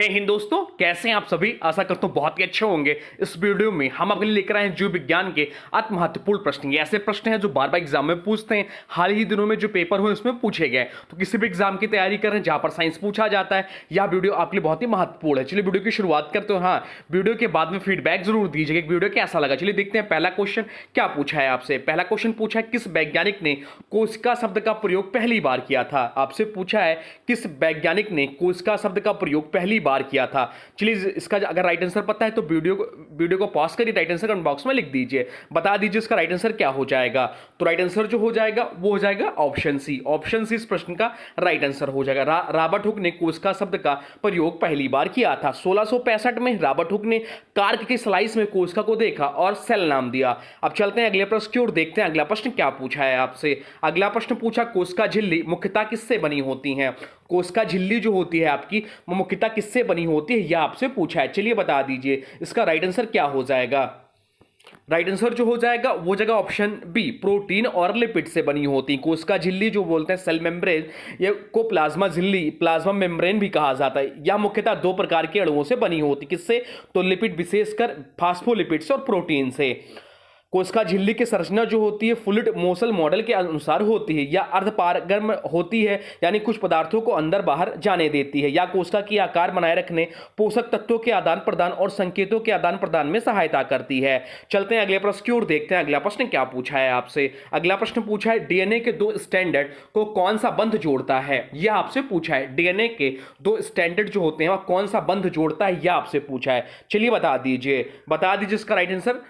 जय हिंद दोस्तों, कैसे हैं आप सभी। आशा करता हूं बहुत ही अच्छे होंगे। इस वीडियो में हम आपके लिए लेकर आए हैं जीव विज्ञान के अति महत्वपूर्ण प्रश्न। ये ऐसे प्रश्न हैं जो बार बार एग्जाम में पूछते हैं। हाल ही दिनों में जो पेपर हुए उसमें पूछे गए। तो किसी भी एग्जाम की तैयारी कर रहे हैं जहां पर साइंस पूछा जाता है, यह वीडियो आपके लिए बहुत ही महत्वपूर्ण है। चलिए वीडियो की शुरुआत करते हो। हाँ, वीडियो के बाद में फीडबैक जरूर दीजिएगा वीडियो कैसा लगा। चलिए देखते हैं पहला क्वेश्चन क्या पूछा है आपसे। पहला क्वेश्चन पूछा है किस वैज्ञानिक ने कोशिका शब्द का प्रयोग पहली बार किया था। आपसे पूछा है किस वैज्ञानिक ने कोशिका शब्द का प्रयोग पहली बार किया था। चलिए इसका अगर राइट आंसर पता है तो वीडियो को पॉज करिए, राइट आंसर कमेंट बॉक्स में लिख दीजिए, बता दीजिए इसका राइट आंसर क्या हो जाएगा। तो राइट आंसर जो हो जाएगा वो हो जाएगा ऑप्शन सी। ऑप्शन सी इस प्रश्न का राइट आंसर हो जाएगा। रॉबर्ट हुक ने कोशिका शब्द का प्रयोग पहली बार किया था। 1665 में रॉबर्ट हुक ने कार्क के स्लाइस में कोशिका को देखा और सेल नाम दिया। अब चलते हैं अगले प्रश्न की ओर, देखते हैं अगला प्रश्न क्या पूछा है आपसे। अगला प्रश्न पूछा कोशिका झिल्ली मुख्यतः किससे बनी होती है। कोशिका झिल्ली जो होती है आपकी वो मुख्यतः किससे बनी होती है, यह आपसे पूछा है। चलिए बता दीजिए इसका राइट आंसर क्या हो जाएगा। राइट आंसर जो हो जाएगा वो जगह ऑप्शन बी, प्रोटीन और लिपिड से बनी होती। कोशिका झिल्ली जो बोलते हैं सेल मेम्ब्रेन, ये को प्लाज्मा झिल्ली, प्लाज्मा मेम्ब्रेन भी कहा जाता है। यह मुख्यतः दो प्रकार के अणुओं से बनी होती। किससे? तो लिपिड, विशेषकर फास्फोलिपिड से और प्रोटीन से। कोशिका झिल्ली की संरचना जो होती है फ्लूइड मोशन मॉडल के अनुसार होती है या अर्धपारगम्य होती है, यानी कुछ पदार्थों को अंदर बाहर जाने देती है, या कोशिका की आकार बनाए रखने, पोषक तत्वों के आदान प्रदान और संकेतों के आदान प्रदान में सहायता करती है। चलते हैं अगले प्रश्न की ओर, देखते हैं अगला प्रश्न क्या पूछा है आपसे। अगला प्रश्न पूछा है डीएनए के दो स्टैंडर्ड को कौन सा बंध जोड़ता है। यह आपसे पूछा है डीएनए के दो स्टैंडर्ड जो होते हैं वह कौन सा बंध जोड़ता है, यह आपसे पूछा है। चलिए बता दीजिए इसका राइट आंसर।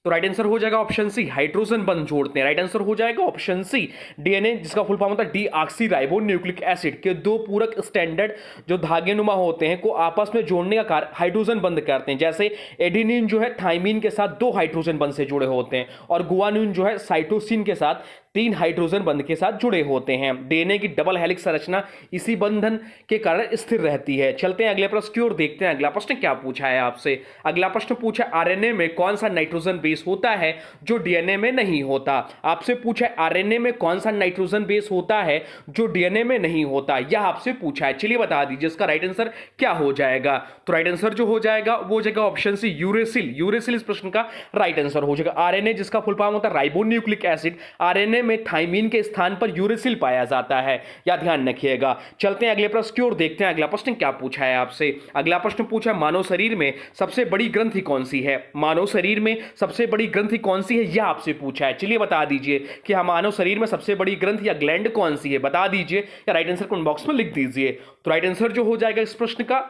तो राइट आंसर हो जाएगा ऑप्शन सी, हाइड्रोजन बंध जोड़ते हैं। राइट आंसर हो जाएगा ऑप्शन सी। डीएनए जिसका फुल फॉर्म होता है डीऑक्सी राइबो न्यूक्लिक एसिड के दो पूरक स्टैंडर्ड जो धागेनुमा होते हैं को आपस में जोड़ने का कार्य हाइड्रोजन बंध करते हैं। जैसे एडेनिन जो है थाइमिन के साथ दो हाइड्रोजन बंध से जुड़े होते हैं और गुआनिन जो है साइटोसिन के साथ तीन हाइड्रोजन बंध के साथ जुड़े होते हैं। डीएनए की डबल हेलिक्स संरचना इसी बंधन के कारण स्थिर रहती है। चलते हैं अगले प्रश्न की ओर, देखते हैं अगला प्रश्न क्या पूछा है आपसे। अगला प्रश्न पूछा आरएनए में कौन सा नाइट्रोजन बेस होता है जो डीएनए में नहीं होता। आपसे पूछा आरएनए में कौन सा नाइट्रोजन बेस होता है जो डीएनए में नहीं होता, यह आपसे पूछा है। चलिए बता दीजिए इसका राइट आंसर क्या हो जाएगा। तो राइट आंसर जो हो जाएगा वो जगह ऑप्शन सी, यूरेसिल। यूरेसिल इस प्रश्न का राइट आंसर हो जाएगा। आरएनए जिसका फुल फॉर्म होता है राइबोन्यूक्लिक एसिड, आरएनए में थाइमीन के स्थान पर यूरेसिल पाया जाता है, या ध्यान रखिएगा। चलते हैं अगले प्रश्न की ओर, देखते हैं अगला प्रश्न क्या पूछा है आपसे। अगला प्रश्न पूछा है मानव शरीर में सबसे बड़ी ग्रंथि कौन सी है। मानव शरीर में सबसे बड़ी ग्रंथि कौन सी है, यह आपसे पूछा है। चलिए बता दीजिए कि मानव शरीर में सबसे बड़ी ग्रंथि या ग्लैंड कौन सी है, बता दीजिए या राइट आंसर कमेंट बॉक्स में लिख दीजिए। तो राइट आंसर जो हो जाएगा इस प्रश्न का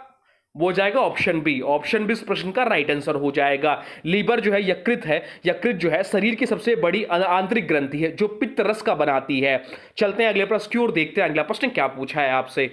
वो जाएगा ऑप्शन बी। ऑप्शन बी इस प्रश्न का राइट आंसर हो जाएगा। लीवर जो है यकृत जो है शरीर की सबसे बड़ी आंतरिक ग्रंथि है जो पित्त रस का बनाती है। चलते हैं अगले प्रश्न की ओर, देखते हैं अगला प्रश्न क्या पूछा है आपसे।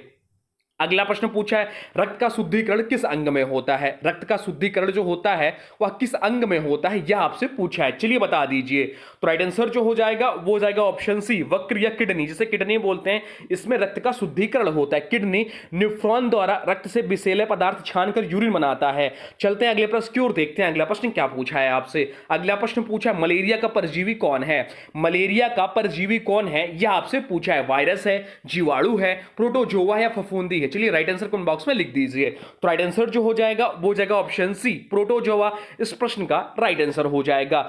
अगला प्रश्न पूछा है रक्त का शुद्धिकरण किस अंग में होता है। रक्त का शुद्धिकरण जो होता है वह किस अंग में होता है, यह आपसे पूछा है। चलिए बता दीजिए। तो राइट आंसर जो हो जाएगा वो जाएगा ऑप्शन सी, वक्र या किडनी, जिसे किडनी बोलते हैं, इसमें रक्त का शुद्धिकरण होता है। किडनी न्यूफ्रॉन द्वारा रक्त से विषैले पदार्थ छानकर यूरिन बनाता है। चलते हैं अगले प्रश्न की ओर, देखते हैं अगला प्रश्न क्या पूछा है आपसे। अगला प्रश्न पूछा है मलेरिया का परजीवी कौन है। मलेरिया का परजीवी कौन है, यह आपसे पूछा है। वायरस है, जीवाणु है, प्रोटोजोआ या फफूंदी है। चलिए राइट आंसर कमेंट बॉक्स में लिख दीजिए। तो राइट आंसर जो हो जाएगा वो जाएगा ऑप्शन सी, प्रोटोजोआ इस प्रश्न का राइट आंसर हो जाएगा।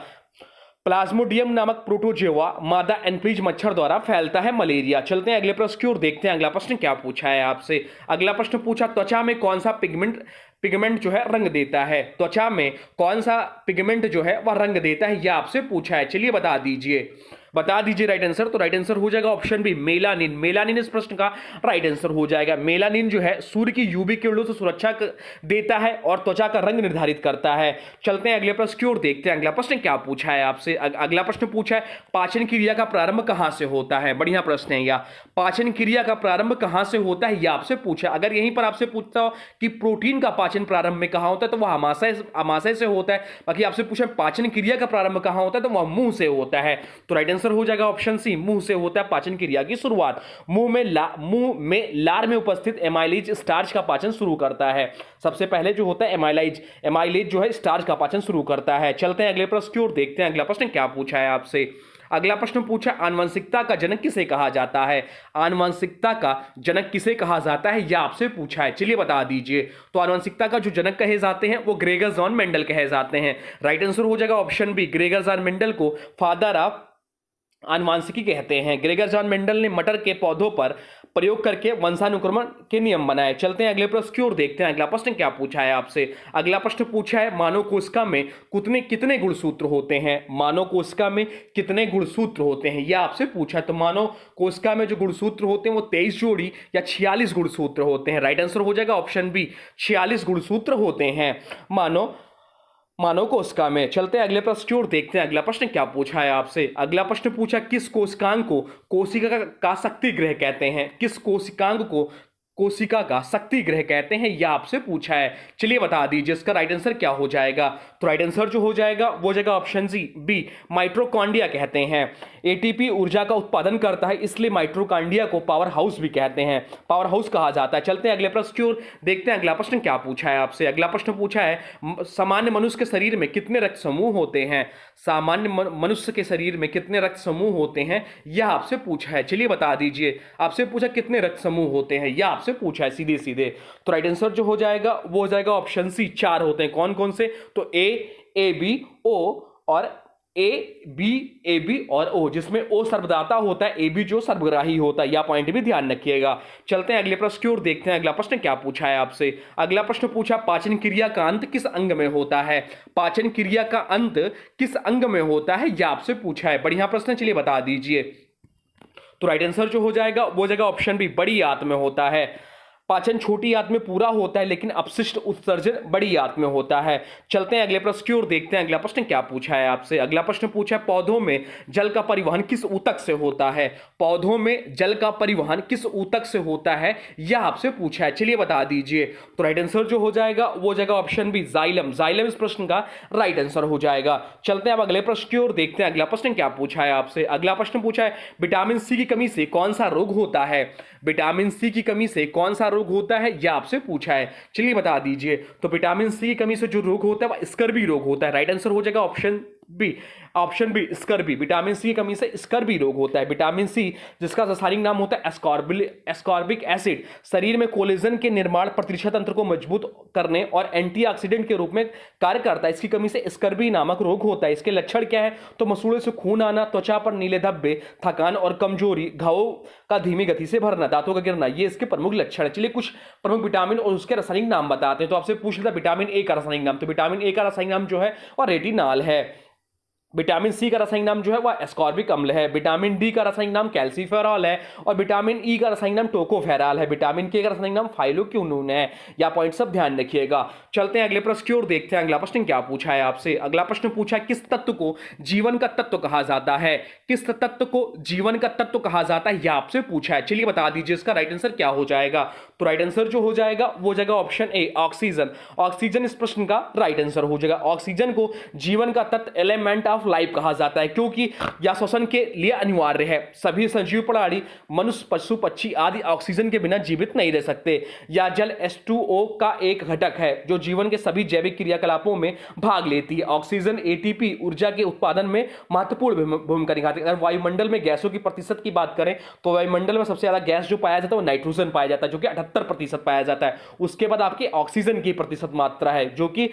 प्लाज्मोडियम नामक प्रोटोजोआ मादा एनफ्लूएंजा मच्छर द्वारा फैलता है मलेरिया। चलते हैं अगले प्रश्न की ओर, देखते हैं अगला प्रश्न क्या पूछा है आपसे। अगला प्रश्न पूछा त्वचा में कौन सा पिगमेंट जो है रंग देता है। त्वचा में कौन सा पिगमेंट जो है वह रंग देता है, यह आपसे पूछा है। चलिए बता दीजिए राइट आंसर। तो राइट आंसर हो जाएगा ऑप्शन बी, मेलानिन। मेलानिन इस प्रश्न का राइट आंसर हो जाएगा। मेलानिन जो है सूर्य की यूवी किरणों से सुरक्षा देता है और त्वचा का रंग निर्धारित करता है। चलते हैं अगले प्रश्न की ओर, देखते हैं अगला प्रश्न क्या पूछा है आपसे। अगला प्रश्न पूछा है पाचन क्रिया का प्रारंभ कहां से होता है। बढ़िया प्रश्न है यह। पाचन क्रिया का प्रारंभ कहां से होता है, यह आपसे पूछा। अगर यहीं पर आपसे पूछता हो कि प्रोटीन का पाचन प्रारंभ में कहां होता है तो वह आमाशय से होता है। बाकी आपसे पूछा पाचन क्रिया का प्रारंभ कहां होता है तो वह मुंह से होता है। तो राइट आंसर हो जाएगा ऑप्शन सी, मुंह से होता है पाचन क्रिया की शुरुआत। मुंह में लार में उपस्थित एमाइलेज स्टार्च का पाचन शुरू करता है। सबसे पहले जो होता है एमाइलेज जो है स्टार्च का पाचन शुरू करता है। चलते हैं अगले प्रश्न की ओर, देखते हैं अगला प्रश्न क्या पूछा है आपसे। अगला प्रश्न पूछा आनुवंशिकता का जनक किसे कहा जाता है। आनुवंशिकता का जनक किसे कहा जाता है यह आपसे पूछा है, चलिए बता दीजिए। तो आनुवंशिकता का जो जनक कहे जाते हैं वो ग्रेगर जॉन मेंडल कहे जाते हैं। राइट आंसर हो जाएगा option B, Gregor John Mendel को फादर ऑफ आनुवांशिकी कहते हैं। ग्रेगर जॉन मेंडल ने मटर के पौधों पर प्रयोग करके वंशानुक्रमण के नियम बनाए। चलते हैं अगले प्रश्न की ओर, देखते हैं अगला प्रश्न क्या पूछा है आपसे। अगला प्रश्न पूछा है मानव कोशिका में कितने गुणसूत्र होते हैं। मानव कोशिका में कितने गुणसूत्र होते हैं यह आपसे पूछा है। तो मानव कोशिका में जो गुणसूत्र होते हैं वो 23 जोड़ी या 46 गुणसूत्र होते हैं। राइट आंसर हो जाएगा ऑप्शन बी, 46 गुणसूत्र होते हैं मानव कोशिका में। चलते हैं अगले प्रश्न की ओर, देखते हैं अगला प्रश्न क्या पूछा है आपसे। अगला प्रश्न पूछा किस कोशिकांग को कोशिका का शक्ति ग्रह कहते हैं। किस कोशिकांग को कोशिका का शक्ति ग्रह कहते हैं यह आपसे पूछा है, चलिए बता दीजिए इसका राइट आंसर क्या हो जाएगा। तो राइट आंसर जो हो जाएगा वो जाएगा ऑप्शन सी, बी, माइटोकॉन्ड्रिया कहते हैं। एटीपी ऊर्जा का उत्पादन करता है इसलिए माइटोकॉन्ड्रिया को पावर हाउस भी कहते हैं, पावर हाउस कहा जाता है। चलते हैं अगले प्रश्न की ओर, देखते हैं अगला प्रश्न क्या पूछा है आपसे। अगला प्रश्न पूछा है सामान्य मनुष्य के शरीर में कितने रक्त समूह होते हैं। सामान्य मनुष्य के शरीर में कितने रक्त समूह होते हैं यह आपसे पूछा है, चलिए बता दीजिए। आपसे पूछा कितने रक्त समूह होते हैं यह आपसे पूछा है सीधे सीधे। तो राइट आंसर जो हो जाएगा वो हो जाएगा ऑप्शन सी, 4 होते हैं। कौन कौन से? तो ए बी ओ और ए बी और ओ, जिसमें ओ सर्वदाता होता है, ए बी जो सर्वग्राही होता है। यह पॉइंट भी ध्यान रखिएगा। चलते हैं अगले प्रश्न की ओर, देखते हैं अगला प्रश्न क्या पूछा है आपसे। अगला प्रश्न पूछा पाचन क्रिया का अंत किस अंग में होता है। पाचन क्रिया का अंत किस अंग में होता है यह आपसे पूछा है। बढ़िया प्रश्न, चलिए बता दीजिए। तो राइट आंसर जो हो जाएगा वो जगह ऑप्शन बी, बड़ी आंत में होता है। पाचन छोटी आंत में पूरा होता है लेकिन अपशिष्ट उत्सर्जन बड़ी आंत में होता है। चलते हैं अगले प्रश्न की ओर, देखते हैं अगला प्रश्न क्या पूछा है आपसे। अगला प्रश्न पूछा है पौधों में जल का परिवहन किस ऊतक से होता है। पौधों में जल का परिवहन किस ऊतक से होता है यह आपसे पूछा है, चलिए बता दीजिए। तो राइट आंसर जो हो जाएगा वो जगह ऑप्शन बी, जाइलम। जाइलम इस प्रश्न का राइट आंसर हो जाएगा। चलते हैं अब अगले प्रश्न की ओर, देखते हैं अगला प्रश्न क्या पूछा है आपसे। अगला प्रश्न पूछा है विटामिन सी की कमी से कौन सा रोग होता है। विटामिन सी की कमी से कौन सा रोग होता है यह आपसे पूछा है, चलिए बता दीजिए। तो विटामिन सी की कमी से जो रोग होता है वह स्कर्वी रोग होता है। राइट आंसर हो जाएगा option B, scurvy. Vitamin C की कमी से स्कर्वी रोग होता है। विटामिन सी जिसका रासायनिक नाम होता है एस्कॉर्बिक एसिड, शरीर में कोलेजन के निर्माण प्रतिरक्षा तंत्र को मजबूत करने और एंटीऑक्सीडेंट के रूप में कार्य करता है। इसकी कमी से स्कर्वी नामक रोग होता है। इसके लक्षण क्या है? तो मसूड़े से खून आना, त्वचा पर नीले धब्बे, थकान और कमजोरी, घावों का धीमी गति से भरना, दांतों का गिरना, ये इसके प्रमुख लक्षण है। चलिए कुछ प्रमुख विटामिन और उसके रासायनिक नाम बताते हैं। तो आपसे पूछ लेता विटामिन ए का रासायनिक नाम। तो विटामिन ए का रासायनिक नाम जो है वह रेटिनॉल है। विटामिन सी का रासायनिक नाम जो है वह एस्कॉर्बिक अम्ल है। विटामिन डी का रासायनिक नाम कैल्सीफेरॉल है और विटामिन ई का रासायनिक नाम टोकोफेरॉल है। विटामिन के का रासायनिक नाम फाइलोक्विनोन है। यह पॉइंट सब ध्यान रखिएगा। चलते हैं अगले प्रश्न की ओर, देखते हैं अगला प्रश्न क्या पूछा है आपसे। अगला प्रश्न पूछा है किस तत्व को जीवन का तत्व कहा जाता है। किस तत्व को जीवन का तत्व कहा जाता है यह आपसे पूछा है, चलिए बता दीजिए इसका राइट आंसर क्या हो जाएगा। तो राइट आंसर जो हो जाएगा वो जाएगा ऑप्शन ए, ऑक्सीजन। ऑक्सीजन इस प्रश्न का राइट आंसर हो जाएगा। ऑक्सीजन को जीवन का तत्व, एलिमेंट ऑफ लाइफ कहा जाता है क्योंकि यह श्वसन के लिए अनिवार्य है। सभी सजीव प्राणी, मनुष्य, पशु, पक्षी आदि ऑक्सीजन के बिना जीवित नहीं रह सकते। यह जल H2O का एक घटक है जो जीवन के सभी जैविक क्रियाकलापों में भाग लेती है। ऑक्सीजन एटीपी ऊर्जा के उत्पादन में महत्वपूर्ण भूमिका निभाती है। अगर वायुमंडल में गैसों की प्रतिशत की बात करें तो वायुमंडल में सबसे ज्यादा गैस जो पाया जाता है वो नाइट्रोजन पाया जाता है जो कि 78% पाया जाता है। उसके बाद आपकी ऑक्सीजन की प्रतिशत मात्रा है जो कि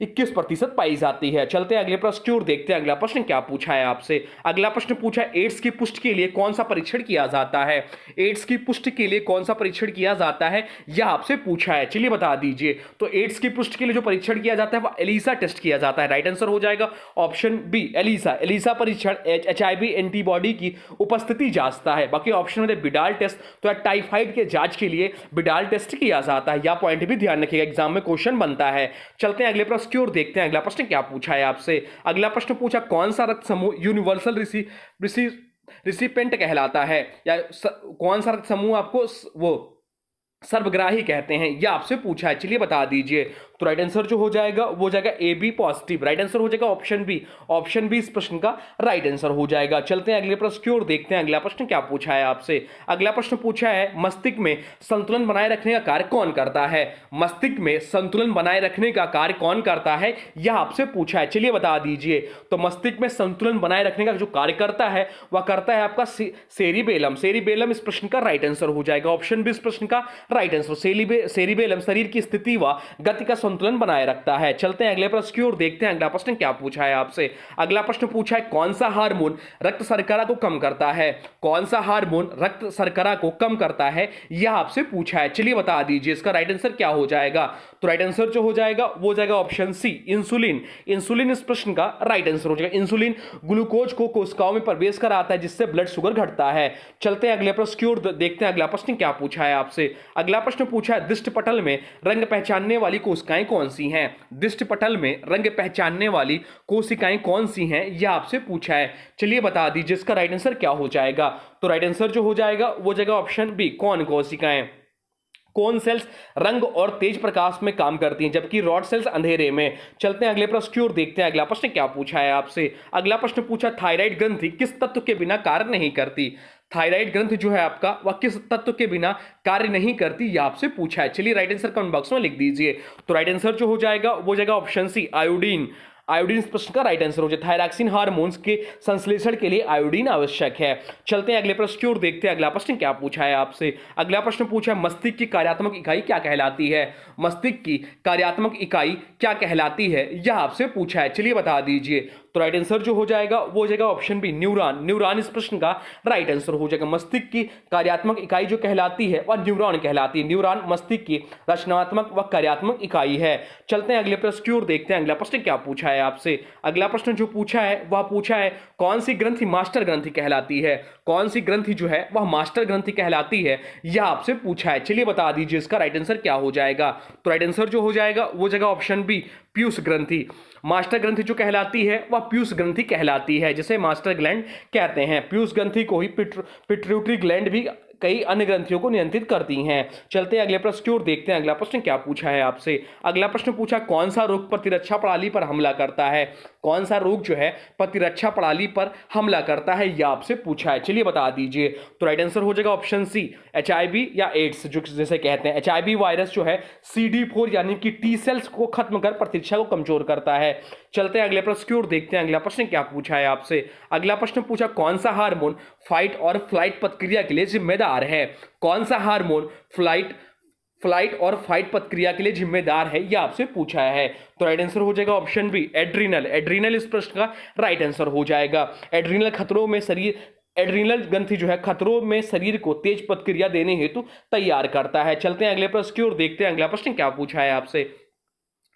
21% पाई जाती है। चलते हैं अगले प्रश्न की ओर, देखते हैं अगला प्रश्न क्या पूछा है आपसे। अगला प्रश्न पूछा है एड्स की पुष्टि के लिए कौन सा परीक्षण किया जाता है। एड्स की पुष्टि के लिए कौन सा परीक्षण किया जाता है यह आपसे पूछा है, चलिए बता दीजिए। तो एड्स की पुष्टि के लिए जो परीक्षण किया जाता है वह एलिसा टेस्ट किया जाता है। राइट आंसर हो जाएगा ऑप्शन बी, एलिसा। एलिसा परीक्षण HIV एंटीबॉडी की उपस्थिति जांचता है। बाकी ऑप्शन में बिडाल टेस्ट, तो टाइफाइड के जांच के लिए बिडाल टेस्ट किया जाता है। यह पॉइंट भी ध्यान रखिएगा, एग्जाम में क्वेश्चन बनता है। चलते हैं अगले प्रश्न की ओर, देखते हैं अगला प्रश्न क्या पूछा है आपसे। अगला प्रश्न पूछा कौन सा रक्त समूह यूनिवर्सल रिसिपेंट कहलाता है, या कौन सा रक्त समूह आपको वो सर्वग्राही कहते हैं, यह आपसे पूछा है, चलिए बता दीजिए। तो राइट आंसर जो हो जाएगा वो जाएगा A B positive. Right answer हो जाएगा ऑप्शन बी। ऑप्शन बी इस प्रश्न का राइट आंसर हो जाएगा। चलते हैं अगले प्रश्न की ओर, देखते हैं अगला प्रश्न क्या पूछा है आपसे। अगला प्रश्न पूछा है मस्तिष्क में संतुलन बनाए रखने का कार्य कौन करता है। मस्तिष्क में संतुलन बनाए रखने का कार्य कौन करता है, यह आपसे पूछा है, चलिए बता दीजिए। तो मस्तिष्क में संतुलन बनाए रखने का जो कार्य करता है वह करता है आपका सेरिबेलम। सेरिबेलम इस प्रश्न का राइट आंसर हो जाएगा। ऑप्शन बी इस प्रश्न का राइट आंसर। सेरिबेलम शरीर की स्थिति व गति का संतुलन बनाए रखता है। चलते हैं अगले प्रश्न की ओर, देखते हैं अगला प्रश्न क्या पूछा है आपसे। अगला प्रश्न पूछा है कौन सा हार्मोन रक्त शर्करा को कम करता है। कौन सा हार्मोन रक्त शर्करा को कम करता है, यह आपसे पूछा है, चलिए बता दीजिए। इसका राइट आंसर क्या हो जाएगा। तो राइट आंसर जो हो जाएगा वो जाएगा ऑप्शन सी, इंसुलिन। इंसुलिन इस प्रश्न का राइट आंसर हो जाएगा। इंसुलिन ग्लूकोज को कोशिकाओं में प्रवेश कराता है जिससे ब्लड शुगर घटता है। चलते हैं अगले प्रश्न की ओर, देखते हैं अगला प्रश्न क्या पूछा है आपसे। अगला प्रश्न पूछा है दृष्टि पटल में रंग पहचानने वाली कोशिकाएं कौन सी हैं। दृष्टि पटल में रंग पहचानने वाली कोशिकाएं कौन सी हैं, यह आपसे पूछा है, चलिए बता दीजिए। इसका राइट आंसर क्या हो जाएगा। तो राइट आंसर जो हो जाएगा वो जाएगा ऑप्शन बी, कौन कोशिकाएं। कोन सेल्स रंग और तेज प्रकाश में काम करती हैं जबकि रॉड सेल्स अंधेरे में। चलते हैं अगले प्रश्न की ओर, देखते हैं अगला प्रश्न क्या पूछा है आपसे। अगला प्रश्न पूछा थायराइड ग्रंथि किस तत्व के बिना कार्य नहीं करती। थायराइड ग्रंथि जो है आपका वह किस तत्व के बिना कार्य नहीं करती, यह आपसे पूछा है, चलिए राइट आंसर कमेंट बॉक्स में लिख दीजिए। तो राइट आंसर जो हो जाएगा वो जाएगा ऑप्शन सी, आयोडीन। आयोडीन इस प्रश्न का राइट आंसर हो जाए। थायरॉक्सिन हार्मोन्स के संश्लेषण के लिए आयोडीन आवश्यक है। चलते हैं अगले प्रश्न की ओर, देखते हैं अगला प्रश्न क्या पूछा है आपसे। अगला प्रश्न पूछा है मस्तिष्क की कार्यात्मक इकाई क्या कहलाती है। मस्तिष्क की कार्यात्मक इकाई क्या कहलाती है, यह आपसे पूछा है, चलिए बता दीजिए। तो राइट आंसर जो हो जाएगा वो हो जाएगा ऑप्शन बी, न्यूरॉन। न्यूरॉन इस प्रश्न का राइट आंसर हो जाएगा। मस्तिष्क की कार्यात्मक इकाई जो कहलाती है वह न्यूरॉन कहलाती है। न्यूरॉन मस्तिष्क की रचनात्मक व कार्यात्मक इकाई है। चलते हैं अगले प्रश्न की ओर, देखते हैं अगला प्रश्न क्या पूछा है आपसे। अगला प्रश्न जो पूछा है वह पूछा है कौन सी ग्रंथि मास्टर ग्रंथि कहलाती है। कौन सी ग्रंथि जो है वह मास्टर ग्रंथि कहलाती है, यह आपसे पूछा है, चलिए बता दीजिए। इसका राइट आंसर क्या हो जाएगा। तो राइट आंसर जो हो जाएगा वो जगह ऑप्शन बी, पीयूष ग्रंथि। मास्टर ग्रंथि जो कहलाती है वह पीयूष ग्रंथि कहलाती है, जिसे मास्टर ग्लैंड कहते हैं। पीयूष ग्रंथि को ही पिट्यूटरी ग्लैंड भी कई अन्य ग्रंथियों को नियंत्रित करती हैं। चलते हैं अगले प्रश्न की ओर, देखते हैं अगला प्रश्न क्या पूछा है आपसे। अगला प्रश्न पूछा कौन सा रोग प्रतिरक्षा प्रणाली पर हमला करता है। कौन सा रोग जो है प्रतिरक्षा प्रणाली पर हमला करता है, यह आपसे पूछा है, चलिए बता दीजिए। तो राइट आंसर हो जाएगा ऑप्शन सी, एचआईवी या एड्स जो जैसे कहते हैं। एचआईवी वायरस जो है CD4 यानी कि टी सेल्स को खत्म कर प्रतिरक्षा को कमजोर करता है। चलते हैं अगले प्रश्न की ओर, देखते हैं अगला प्रश्न क्या पूछा है आपसे। अगला प्रश्न पूछा कौन सा हार्मोन फाइट और फ्लाइट प्रक्रिया के लिए जिम्मेदार है। कौन सा हार्मोन फ्लाइट और फाइट प्रक्रिया के लिए जिम्मेदार है, यह आपसे पूछा है। तो राइट आंसर हो जाएगा ऑप्शन बी, एड्रीनल। एड्रीनल इस प्रश्न का राइट आंसर हो जाएगा। एड्रीनल ग्रंथि जो है खतरों में शरीर को तेज प्रतिक्रिया देने हेतु तैयार करता है। चलते हैं अगले प्रश्न की ओर, देखते हैं अगला प्रश्न क्या पूछा है आपसे।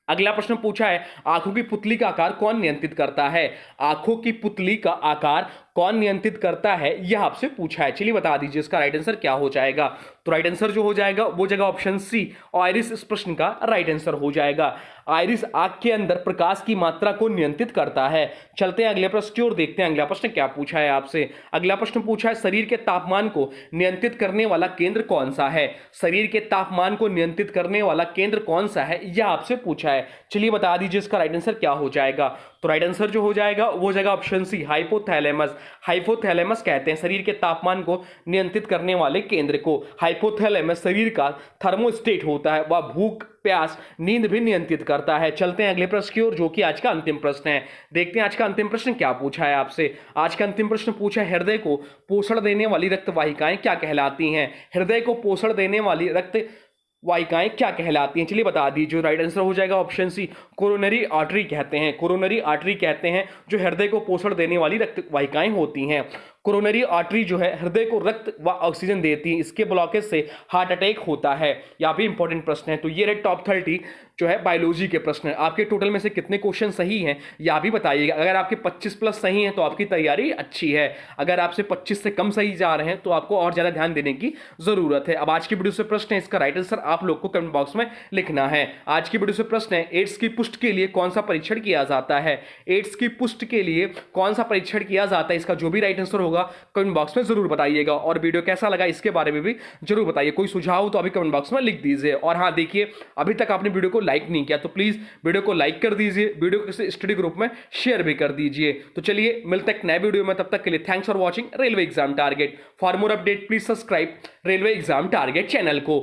अगला प्रश्न पूछा है आंखों की पुतली का आकार कौन नियंत्रित करता है। आंखों की पुतली का आकार कौन नियंत्रित करता है, यह आपसे पूछा है, चलिए बता दीजिए। इसका राइट आंसर क्या हो जाएगा। तो राइट आंसर जो हो जाएगा वो जाएगा ऑप्शन सी, आइरिस इस प्रश्न का राइट आंसर हो जाएगा। आइरिस आंख के अंदर प्रकाश की मात्रा को नियंत्रित करता है। चलते हैं अगले प्रश्न की ओर, देखते हैं अगला प्रश्न क्या पूछा है आपसे। अगला प्रश्न पूछा है शरीर के तापमान को नियंत्रित करने वाला केंद्र कौन सा है। शरीर के तापमान को नियंत्रित करने वाला केंद्र कौन सा है, यह आपसे पूछा है, चलिए बता दीजिए। इसका राइट आंसर क्या हो जाएगा। तो राइट आंसर जो हो जाएगा वो जाएगा ऑप्शन सी, हाइपोथैलेमस। हाइपोथैलेमस कहते हैं शरीर के तापमान को नियंत्रित करने वाले केंद्र को। हाइपोथैलेमस शरीर का थर्मोस्टेट होता है, वह भूख प्यास नींद भी नियंत्रित करता है। चलते हैं अगले प्रश्न की ओर जो कि आज का अंतिम प्रश्न है। देखते हैं आज का अंतिम प्रश्न क्या पूछा है आपसे। आज का अंतिम प्रश्न पूछा है हृदय को पोषण देने वाली रक्त वाहिकाएं क्या कहलाती हैं। हृदय को पोषण देने वाली रक्त वाहिकाएं क्या कहलाती हैं, चलिए बता दीजिए। राइट आंसर हो जाएगा ऑप्शन सी, कोरोनरी आर्टरी कहते हैं। कोरोनरी आर्टरी कहते हैं जो हृदय को पोषण देने वाली रक्त वाहिकाएं होती हैं। कोरोनरी आर्टरी जो है हृदय को रक्त व ऑक्सीजन देती है, इसके ब्लॉकेज से हार्ट अटैक होता है। यह भी इंपॉर्टेंट प्रश्न है। तो ये रहे टॉप 30 जो है बायोलॉजी के प्रश्न। आपके टोटल में से कितने क्वेश्चन सही हैं यह भी बताइएगा। अगर आपके 25 प्लस सही हैं तो आपकी तैयारी अच्छी है। अगर आपसे 25 से कम सही जा रहे हैं तो आपको और ज़्यादा ध्यान देने की जरूरत है। अब आज की वीडियो से प्रश्न है, इसका राइट आंसर आप लोग को कमेंट बॉक्स में लिखना है। आज की वीडियो से प्रश्न है एड्स की पुष्टि के लिए कौन सा परीक्षण किया जाता है। एड्स की पुष्टि के लिए कौन सा परीक्षण किया जाता है, इसका जो भी राइट आंसर होगा होगा कमेंट बॉक्स में जरूर बताइएगा। और वीडियो कैसा लगा इसके बारे में भी जरूर बताइए। कोई सुझाव हो तो अभी कमेंट बॉक्स में लिख दीजिए। और हाँ देखिए, अभी तक आपने वीडियो को लाइक नहीं किया तो प्लीज वीडियो को लाइक कर दीजिए, वीडियो को किसी स्टडी ग्रुप में शेयर भी कर दीजिए। तो चलिए मिलते हैं एक नए वीडियो में, तब तक के लिए thanks for watching railway exam target. For more update please subscribe railway exam target channel को।